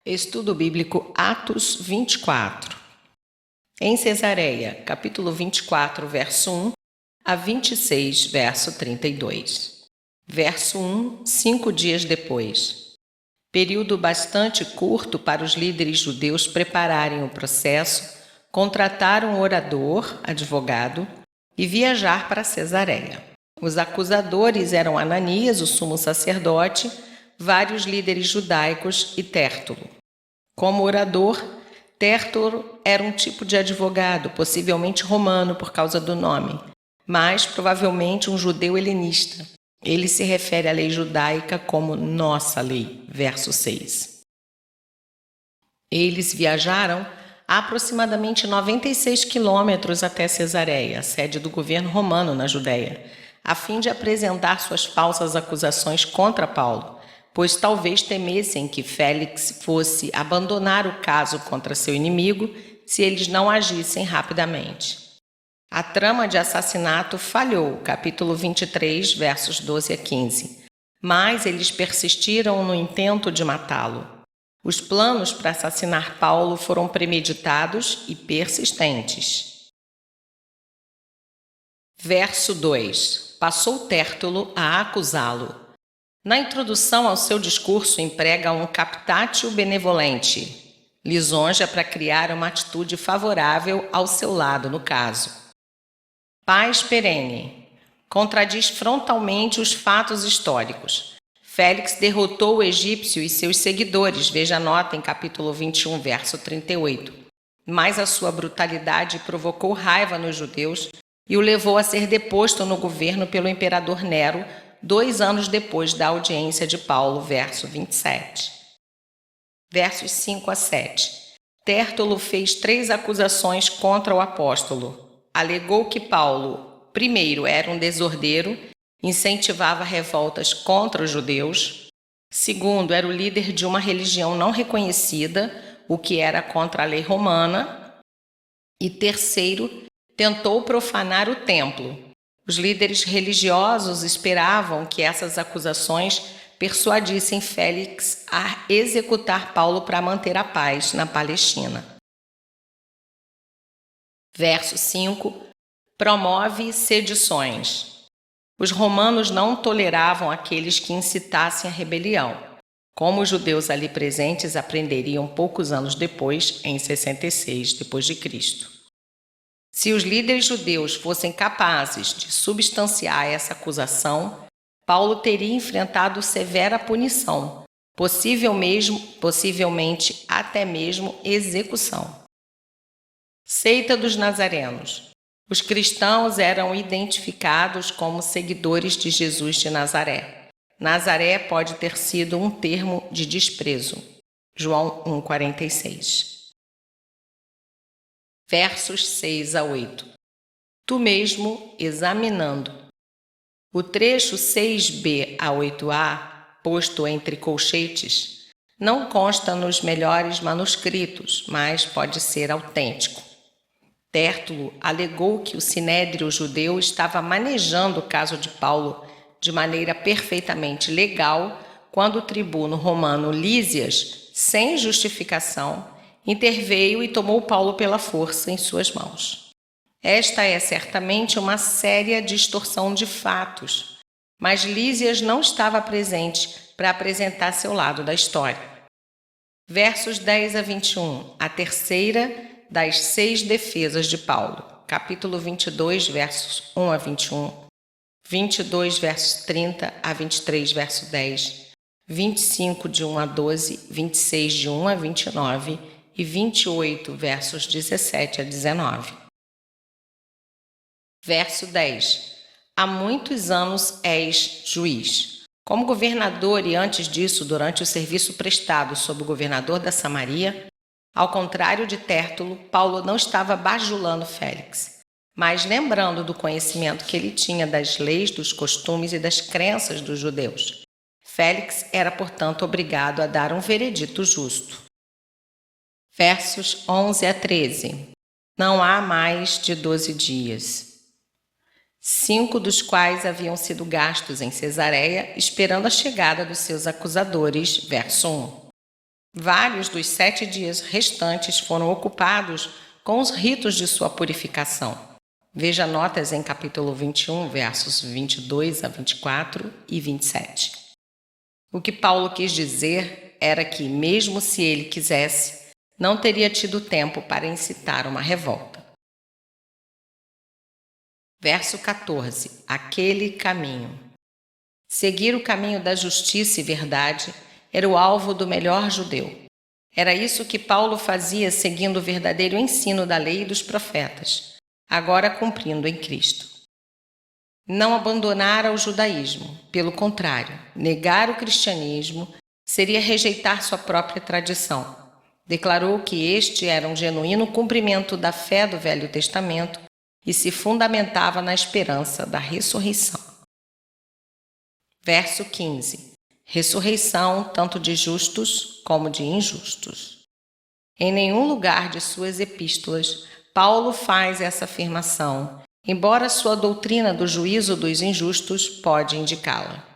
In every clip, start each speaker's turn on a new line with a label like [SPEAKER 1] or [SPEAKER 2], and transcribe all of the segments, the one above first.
[SPEAKER 1] Estudo Bíblico Atos 24. Em Cesareia, capítulo 24, verso 1 a 26, verso 32. Verso 1, 5 dias depois. Período bastante curto para os líderes judeus prepararem o processo, contratar um orador, advogado, e viajar para Cesareia. Os acusadores eram Ananias, o sumo sacerdote, vários líderes judaicos e Tértulo. Como orador, Tértulo era um tipo de advogado, possivelmente romano por causa do nome, mas provavelmente um judeu helenista. Ele se refere à lei judaica como nossa lei, verso 6. Eles viajaram aproximadamente 96 quilômetros até Cesareia, sede do governo romano na Judéia, a fim de apresentar suas falsas acusações contra Paulo, pois talvez temessem que Félix fosse abandonar o caso contra seu inimigo se eles não agissem rapidamente. A trama de assassinato falhou, capítulo 23, versos 12 a 15, mas eles persistiram no intento de matá-lo. Os planos para assassinar Paulo foram premeditados e persistentes. Verso 2. Passou Tértulo a acusá-lo. Na introdução ao seu discurso, emprega um captatio benevolente, lisonja para criar uma atitude favorável ao seu lado no caso. Paz perene, contradiz frontalmente os fatos históricos. Félix derrotou o egípcio e seus seguidores, veja a nota em capítulo 21, verso 38. Mas a sua brutalidade provocou raiva nos judeus e o levou a ser deposto no governo pelo imperador Nero, 2 anos depois da audiência de Paulo, verso 27. Versos 5 a 7. Tértulo fez 3 acusações contra o apóstolo. Alegou que Paulo, primeiro, era um desordeiro, incentivava revoltas contra os judeus. Segundo, era o líder de uma religião não reconhecida, o que era contra a lei romana. E terceiro, tentou profanar o templo. Os líderes religiosos esperavam que essas acusações persuadissem Félix a executar Paulo para manter a paz na Palestina. Verso 5. Promove sedições. Os romanos não toleravam aqueles que incitassem a rebelião, como os judeus ali presentes aprenderiam poucos anos depois, em 66 d.C. Se os líderes judeus fossem capazes de substanciar essa acusação, Paulo teria enfrentado severa punição, possivelmente até mesmo execução. Seita dos Nazarenos. Os cristãos eram identificados como seguidores de Jesus de Nazaré. Nazaré pode ter sido um termo de desprezo. João 1,46. Versos 6 a 8. Tu mesmo examinando. O trecho 6b a 8a, posto entre colchetes, não consta nos melhores manuscritos, mas pode ser autêntico. Tértulo alegou que o sinédrio judeu estava manejando o caso de Paulo de maneira perfeitamente legal quando o tribuno romano Lísias, sem justificação, interveio e tomou Paulo pela força em suas mãos. Esta é certamente uma séria distorção de fatos, mas Lísias não estava presente para apresentar seu lado da história. Versos 10 a 21, a terceira das 6 defesas de Paulo, capítulo 22, versos 1 a 21, 22, versos 30 a 23, verso 10, 25, de 1 a 12, 26, de 1 a 29 e 28, versos 17 a 19. Verso 10. Há muitos anos és juiz. Como governador e antes disso, durante o serviço prestado sob o governador da Samaria, ao contrário de Tértulo, Paulo não estava bajulando Félix, mas lembrando do conhecimento que ele tinha das leis, dos costumes e das crenças dos judeus. Félix era, portanto, obrigado a dar um veredito justo. Versos 11 a 13. Não há mais de 12 dias. 5 dos quais haviam sido gastos em Cesareia, esperando a chegada dos seus acusadores. Verso 1. Vários dos 7 dias restantes foram ocupados com os ritos de sua purificação. Veja notas em capítulo 21, versos 22 a 24 e 27. O que Paulo quis dizer era que, mesmo se ele quisesse, não teria tido tempo para incitar uma revolta. Verso 14. Aquele caminho. Seguir o caminho da justiça e verdade era o alvo do melhor judeu. Era isso que Paulo fazia seguindo o verdadeiro ensino da lei e dos profetas, agora cumprindo em Cristo. Não abandonara o judaísmo, pelo contrário, negar o cristianismo seria rejeitar sua própria tradição. Declarou que este era um genuíno cumprimento da fé do Velho Testamento e se fundamentava na esperança da ressurreição. Verso 15. Ressurreição tanto de justos como de injustos. Em nenhum lugar de suas epístolas, Paulo faz essa afirmação, embora sua doutrina do juízo dos injustos pode indicá-la.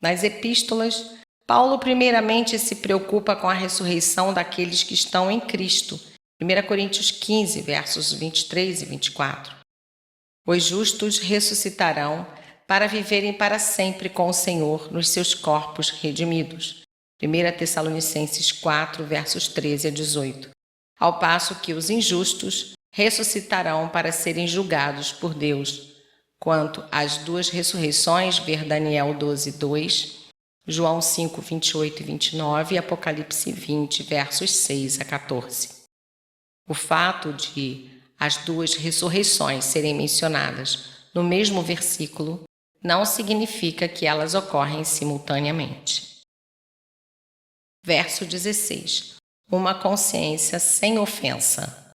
[SPEAKER 1] Nas epístolas, Paulo primeiramente se preocupa com a ressurreição daqueles que estão em Cristo. 1 Coríntios 15, versos 23 e 24. Os justos ressuscitarão para viverem para sempre com o Senhor nos seus corpos redimidos. 1 Tessalonicenses 4, versos 13 a 18. Ao passo que os injustos ressuscitarão para serem julgados por Deus. Quanto às duas ressurreições, ver Daniel 12, 2, João 5, 28 e 29 e Apocalipse 20, versos 6 a 14. O fato de as duas ressurreições serem mencionadas no mesmo versículo não significa que elas ocorrem simultaneamente. Verso 16. Uma consciência sem ofensa.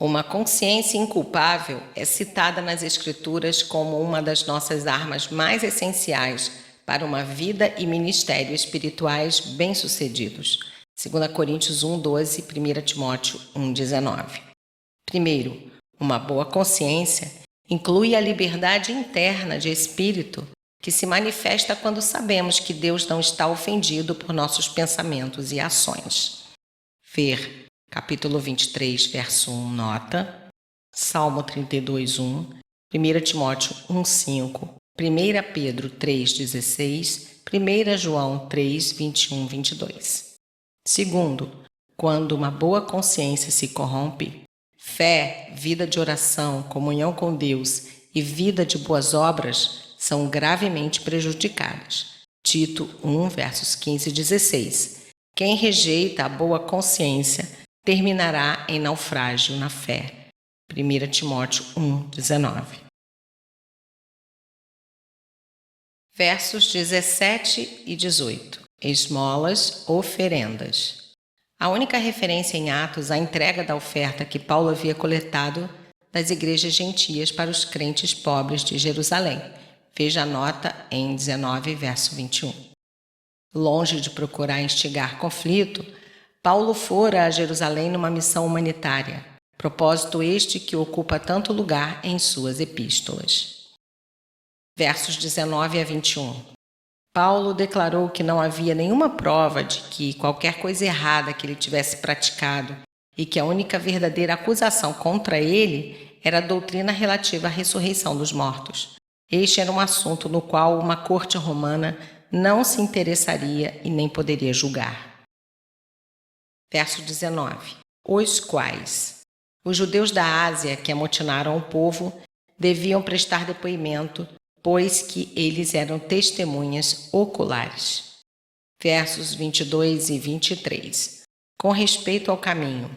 [SPEAKER 1] Uma consciência inculpável é citada nas Escrituras como uma das nossas armas mais essenciais para uma vida e ministério espirituais bem-sucedidos. 2 Coríntios 1, 12 e 1 Timóteo 1, 19. Primeiro, uma boa consciência inclui a liberdade interna de espírito que se manifesta quando sabemos que Deus não está ofendido por nossos pensamentos e ações. Ver capítulo 23, verso 1, nota, Salmo 32, 1, 1 Timóteo 1, 5, 1 Pedro 3, 16, 1 João 3, 21, 22. Segundo, quando uma boa consciência se corrompe, fé, vida de oração, comunhão com Deus e vida de boas obras são gravemente prejudicadas. Tito 1, versos 15 e 16. Quem rejeita a boa consciência terminará em naufrágio na fé. 1 Timóteo 1, 19. Versos 17 e 18. Esmolas, oferendas. A única referência em Atos à entrega da oferta que Paulo havia coletado das igrejas gentias para os crentes pobres de Jerusalém. Veja a nota em 19, verso 21. Longe de procurar instigar conflito, Paulo fora a Jerusalém numa missão humanitária, propósito este que ocupa tanto lugar em suas epístolas. Versos 19 a 21. Paulo declarou que não havia nenhuma prova de que qualquer coisa errada que ele tivesse praticado e que a única verdadeira acusação contra ele era a doutrina relativa à ressurreição dos mortos. Este era um assunto no qual uma corte romana não se interessaria e nem poderia julgar. Verso 19. Os quais os judeus da Ásia que amotinaram o povo deviam prestar depoimento, pois que eles eram testemunhas oculares. Versos 22 e 23. Com respeito ao caminho.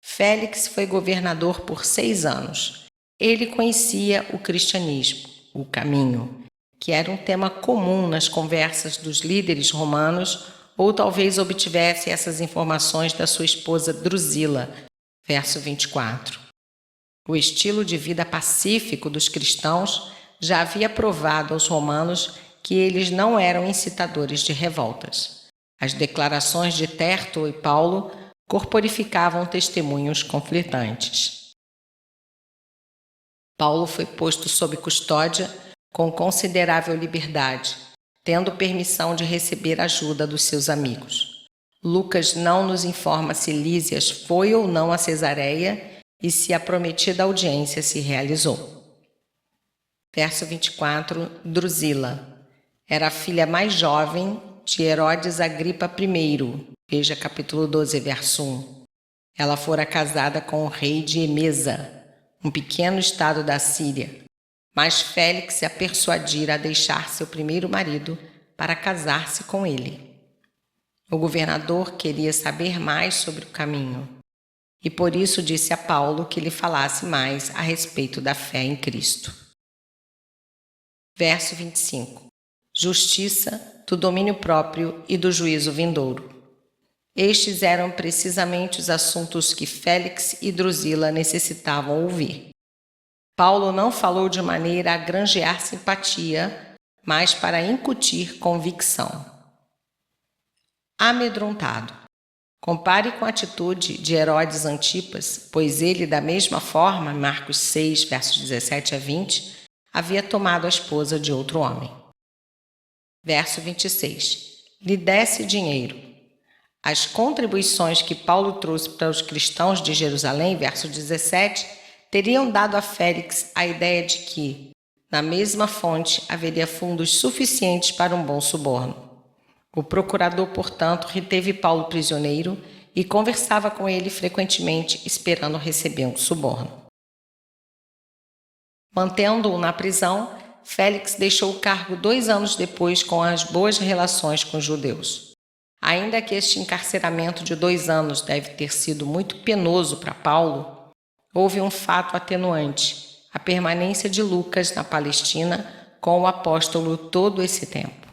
[SPEAKER 1] Félix foi governador por 6 anos. Ele conhecia o cristianismo, o caminho, que era um tema comum nas conversas dos líderes romanos, ou talvez obtivesse essas informações da sua esposa Drusila. Verso 24. O estilo de vida pacífico dos cristãos já havia provado aos romanos que eles não eram incitadores de revoltas. As declarações de Tértulo e Paulo corporificavam testemunhos conflitantes. Paulo foi posto sob custódia com considerável liberdade, tendo permissão de receber ajuda dos seus amigos. Lucas não nos informa se Lísias foi ou não a Cesareia e se a prometida audiência se realizou. Verso 24, Drusila. Era a filha mais jovem de Herodes Agripa I. Veja capítulo 12, verso 1. Ela fora casada com o rei de Emesa, um pequeno estado da Síria, mas Félix a persuadira a deixar seu primeiro marido para casar-se com ele. O governador queria saber mais sobre o caminho e por isso disse a Paulo que lhe falasse mais a respeito da fé em Cristo. Verso 25. Justiça, do domínio próprio e do juízo vindouro. Estes eram precisamente os assuntos que Félix e Drusila necessitavam ouvir. Paulo não falou de maneira a granjear simpatia, mas para incutir convicção. Amedrontado. Compare com a atitude de Herodes Antipas, pois ele, da mesma forma, Marcos 6, versos 17 a 20, havia tomado a esposa de outro homem. Verso 26. Lhe desse dinheiro. As contribuições que Paulo trouxe para os cristãos de Jerusalém, verso 17, teriam dado a Félix a ideia de que, na mesma fonte, haveria fundos suficientes para um bom suborno. O procurador, portanto, reteve Paulo prisioneiro e conversava com ele frequentemente, esperando receber um suborno. Mantendo-o na prisão, Félix deixou o cargo 2 anos depois com as boas relações com os judeus. Ainda que este encarceramento de 2 anos deve ter sido muito penoso para Paulo, houve um fato atenuante, a permanência de Lucas na Palestina com o apóstolo todo esse tempo.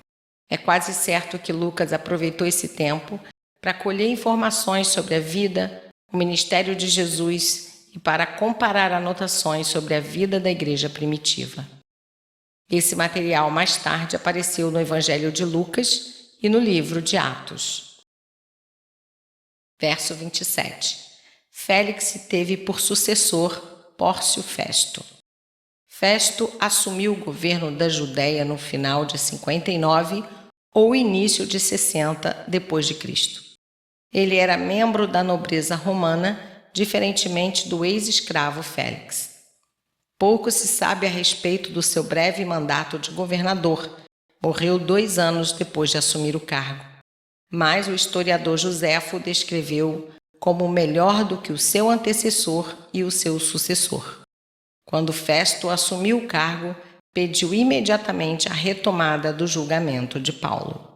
[SPEAKER 1] É quase certo que Lucas aproveitou esse tempo para colher informações sobre a vida, o ministério de Jesus e para comparar anotações sobre a vida da igreja primitiva. Esse material mais tarde apareceu no Evangelho de Lucas e no livro de Atos. Verso 27. Félix teve por sucessor Pórcio Festo. Festo assumiu o governo da Judéia no final de 59 ou início de 60 depois de Cristo. Ele era membro da nobreza romana, diferentemente do ex-escravo Félix. Pouco se sabe a respeito do seu breve mandato de governador. Morreu 2 anos depois de assumir o cargo. Mas o historiador Joséfo descreveu como melhor do que o seu antecessor e o seu sucessor. Quando Festo assumiu o cargo, pediu imediatamente a retomada do julgamento de Paulo.